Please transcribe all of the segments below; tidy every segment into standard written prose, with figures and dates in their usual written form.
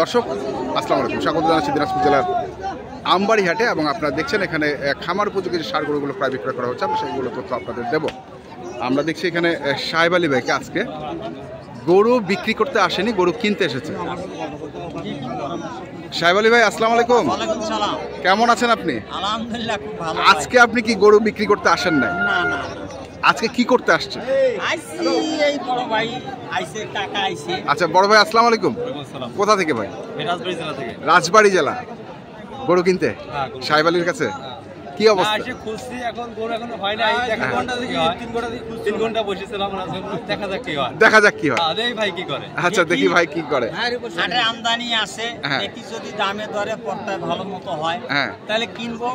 দর্শক আসসালামু আলাইকুম, স্বাগত জানাচ্ছি দিনাজপুর জেলার আমবাড়ি হাটে এবং আপনারা দেখছেন এখানে খামার উপযোগী যে সার গরুগুলো প্রায় বিক্রয় করা হচ্ছে, আমি সেইগুলো তথ্য আপনাদের দেব। আমরা দেখছি এখানে সাহেব আলী ভাইকে আজকে গরু বিক্রি করতে আসেনি, গরু কিনতে এসেছে। সাহেব আলী ভাই আসসালামু আলাইকুম। কেমন আছেন আপনি? আলহামদুলিল্লাহ খুব ভালো। আজকে আপনি কি গরু বিক্রি করতে আসেন নাই? না না, আজকে কি করতে আসছেন? আইছি এই বড় ভাই আইছে, কাকা আইছে। আচ্ছা বড় ভাই আসসালামু আলাইকুম। কোথা থেকে ভাই? রাজবাড়ী জেলা থেকে। রাজবাড়ী জেলা। গরু কিনতে সাহেব আলীর কাছে কি অবস্থা? এসে খুঁজছি, এখন গরু এখনো হয় নাই। দেখা ঘন্টা থেকে 3 ঘন্টা বসেছিলাম, দেখা যাক কি হয়। দেখা যাক কি হয়। এই ভাই কি করে। আচ্ছা দেখি ভাই কি করে। হাটে আমদানি আছে, দেখি যদি দামে দরে পড়তায় ভালো মতো হয় তাহলে কিনবো,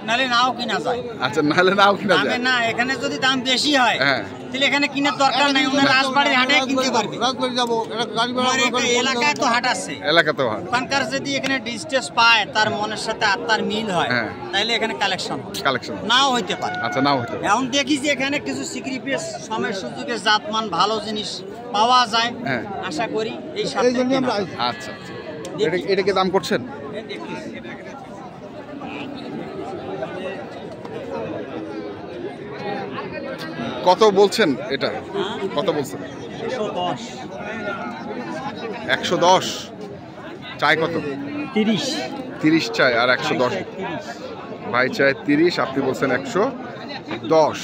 নালে নাও কিনা যায়। আচ্ছা নালে নাও কিনা যায়। দামে না, এখানে যদি দাম বেশি হয় তাহলে এখানে কিনার দরকার নাই, ওনার রাজবাড়ির হাটে কিনতে পারবে। রাজবাড়ি যাবো, এটা গাড়ি ভাড়া এলাকায় তো হাট আছে, এলাকাতেও হাট। ওখানকার যদি এখানে ডিস্টেন্স পায়, তার মনের সাথে আত্মার মিল হয়, তাহলে এখানে কালেকশন নাও হইতে পারে। আচ্ছা নাও হইতে পারে। এখন দেখি যে এখানে কিছু সিক্রিফিস সময় সুযোগে জাতমান ভালো জিনিস পাওয়া যায়, আশা করি এই সাথে। আচ্ছা আচ্ছা, এটা কি দাম করছেন? কত বলছেন? এটা কত বলছেন? 110 চাই। কত? 30 চাই আর 110 ভাই চাই। 30 আপনি বলছেন 110।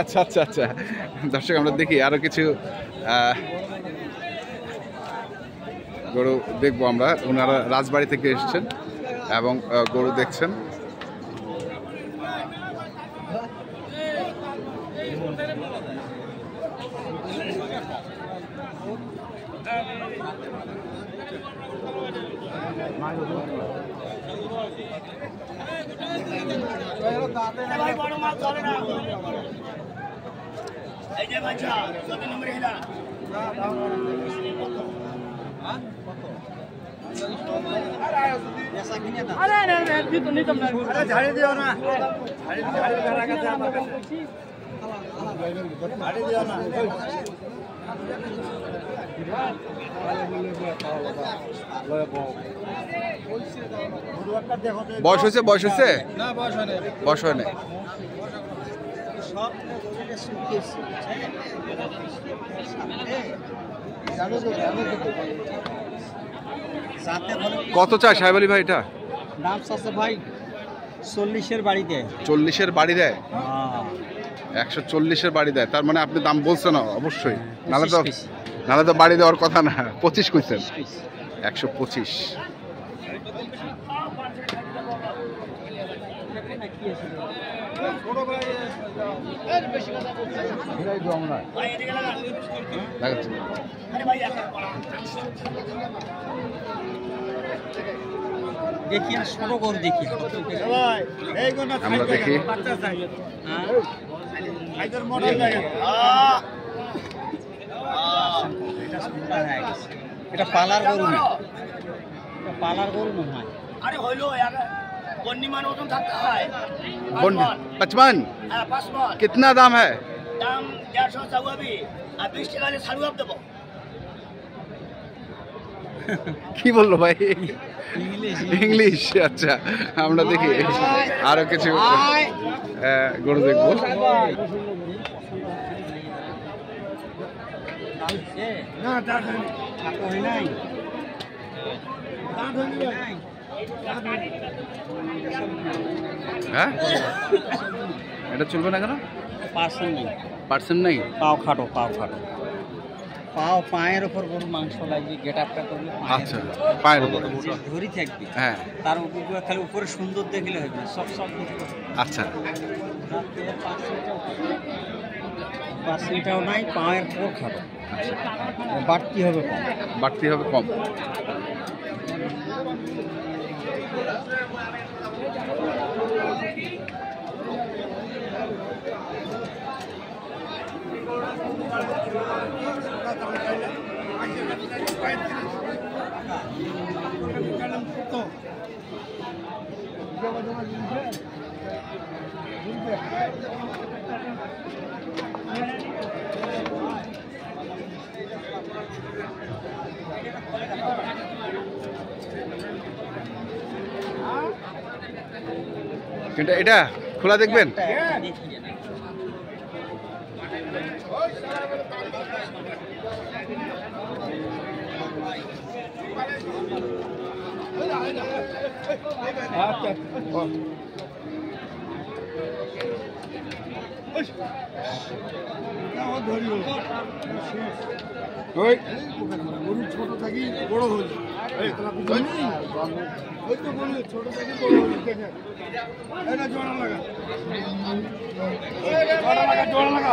আচ্ছা আচ্ছা আচ্ছা, দর্শক আমরা দেখি আরো কিছু গরু দেখবো আমরা। ওনারা রাজবাড়ি থেকে এসেছেন এবং গরু দেখছেন। বয়স হয়েছে? বয়স হয়েছে? বয়স হয় না। কত চায় সাহেব আলী ভাই? এটা দাম আছে ভাই 40-এর বাড়ি দেয়। 40-এর বাড়ি দেয়? 140-এর বাড়ি দেয়। তার মানে আপনি দাম বলছেন না অবশ্যই, নাহলে তো বাড়ি দেওয়ার কথা না। 25 কইছেন? 125। দেখি ছোট গরু দেখি, আমরা দেখি। এটা পালার গরু না, পালার গরু মনে হয়। আরে হইলো বন্নিমান ওজন থাকতে হয়। 55 कितना दाम है? দাম 150 চাউয়াবি আর 20 টাকা দিয়ে ছাড়ু আপ দেব। কি বললো ভাই? ইংলিশ। আচ্ছা আমরা দেখি আরো কিছু গরু দেখবো। হ্যাঁ এটা চলবে না কেন? পার্সেন্ট নেই। পাও খাটো, পাও পায়ের উপর গরু মাংস লাগবে, গেট আপটা করবে। আচ্ছা পায়ের উপর ধরি থাকবে, হ্যাঁ। তার উপর খালি উপরে সুন্দর দেখলে হবে না, সব আচ্ছা। পার্সেন্টটাও নাই, পায়ের উপর খাটো, বাড়তি হবে কম। এটা খোলা দেখবেন? ছোট থাকি বড় হল ছোট থাকি বড় হল দেখেন এটা জোড়া লাগা জোড়া লাগা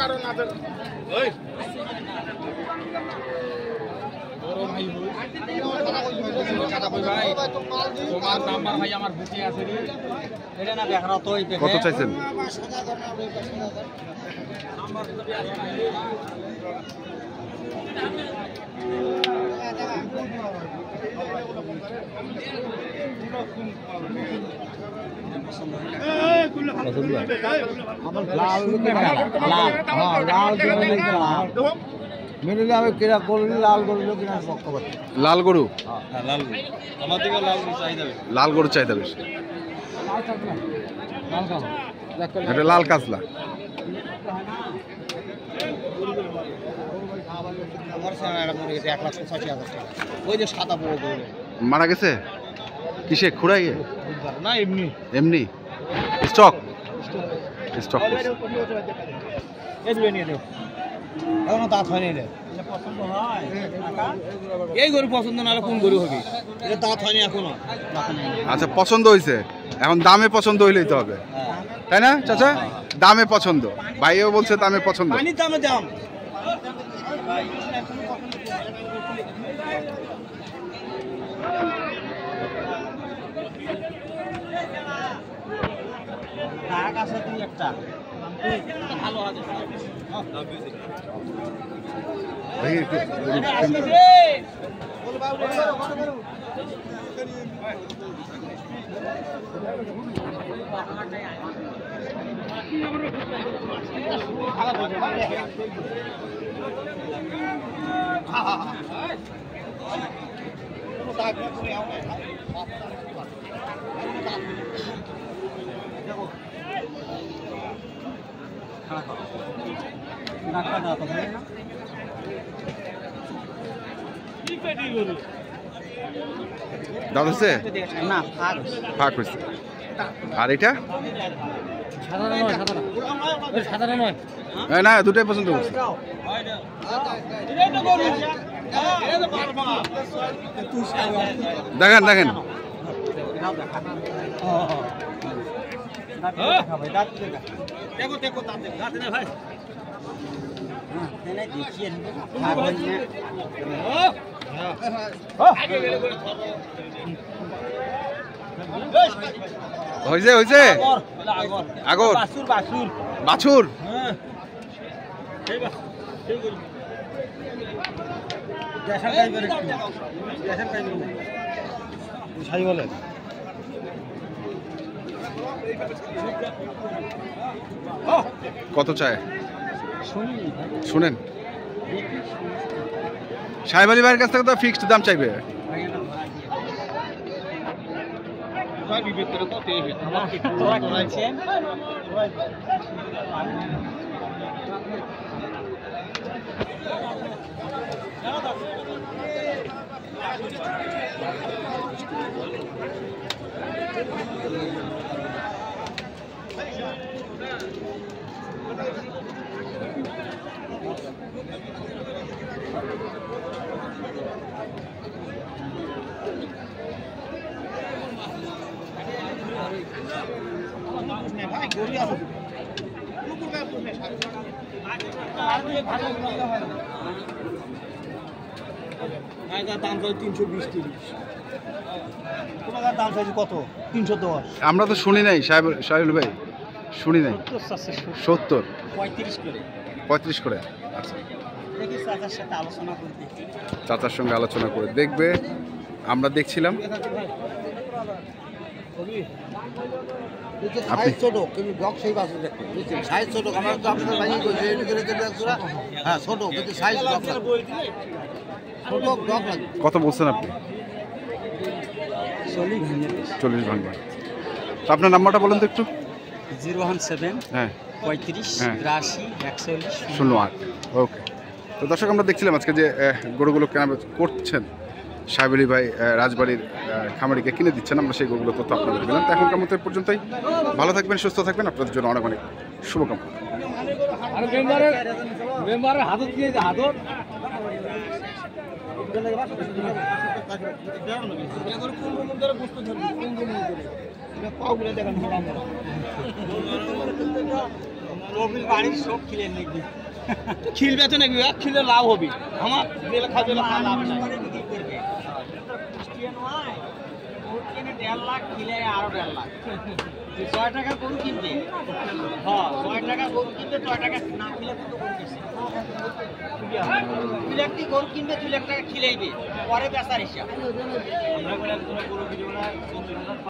আরো না কত চাইছেন? লাল গরু, লাল গরু চাহিদা বেশি। এটা লাল কাজলা। মারা গেছে কিসে? খুঁড়াই না এমনি এমনি স্টক স্টক এই গরু পছন্দ না কোন গরু হবে? এটা দাঁত হয়নি এখনো। আচ্ছা পছন্দ হয়েছে, এখন দামে পছন্দ হইলেই তো হবে, তাই না চাচা? দামে পছন্দ, ভাইও বলছে দামে পছন্দ। দামে দাম দাম হচ্ছে না ফাঁক হয়েছে। আর এটা না, দুটাই পছন্দ করছে। দেখেন দেখেন হয়েছে হয়েছে আগর বাছুর কত চায় শুনেন? সাহেব আলী ভাইয়ের কাছ থেকে তো ফিক্সড দাম চাইবে। দাম চাই 320-30। তোমার দাম চাইছি কত? 310। আমরা তো শুনি নাই সাহেবুল ভাই, শুনি নাই। 70 35 করে। আচ্ছা, চাচার সঙ্গে আলোচনা করে দেখবে। আমরা দেখছিলাম আপনি ছোট কিন্তু ব্লক সেই বাসে দেখবেন, বুঝছেন? সাইজ ছোট, আমরা তো আপনার বানিয়ে বলছি হ্যাঁ ছোট কিন্তু সাইজ ব্লক ছোট ব্লক লাগে। কত বলছেন আপনি? 40 ভাঙবেন। তো আপনার নাম্বারটা বলেন তো একটু। 017 হ্যাঁ 35 হ্যাঁ 83 41 08। ওকে। তো দর্শক, আমরা দেখছিলাম আজকে যে গরুগুলো কেনা করছেন সাহেব আলী ভাই রাজবাড়ির খামারিকে কিনে দিচ্ছেন, আমরা সেই গরুগুলো তথ্য আপনাদের দিলাম। তো এখনকার মতো পর্যন্তই। ভালো থাকবেন, সুস্থ থাকবেন, আপনাদের জন্য অনেক অনেক শুভকামনা। মেম্বারের হাতত দিয়ে হাতত বাড়ির সব খিলে নাকি খিলবে তো নাকি, খিলে লাভ হবে আমার খাবে লাভ নাই। 1.5 লাখ খিলে আরো 1.5 লাখ। 6 টাকা গরু কিনবে, হ্যাঁ 6 টাকা গরু কিনবে, 6 টাকা না খিলে কত গরু কিনছে? 2 লাখ গরু কিনবে, 2 লাখ টাকা খিলাইবে, পরে বেচার হিসাব। আমরা গরু কিনবো না।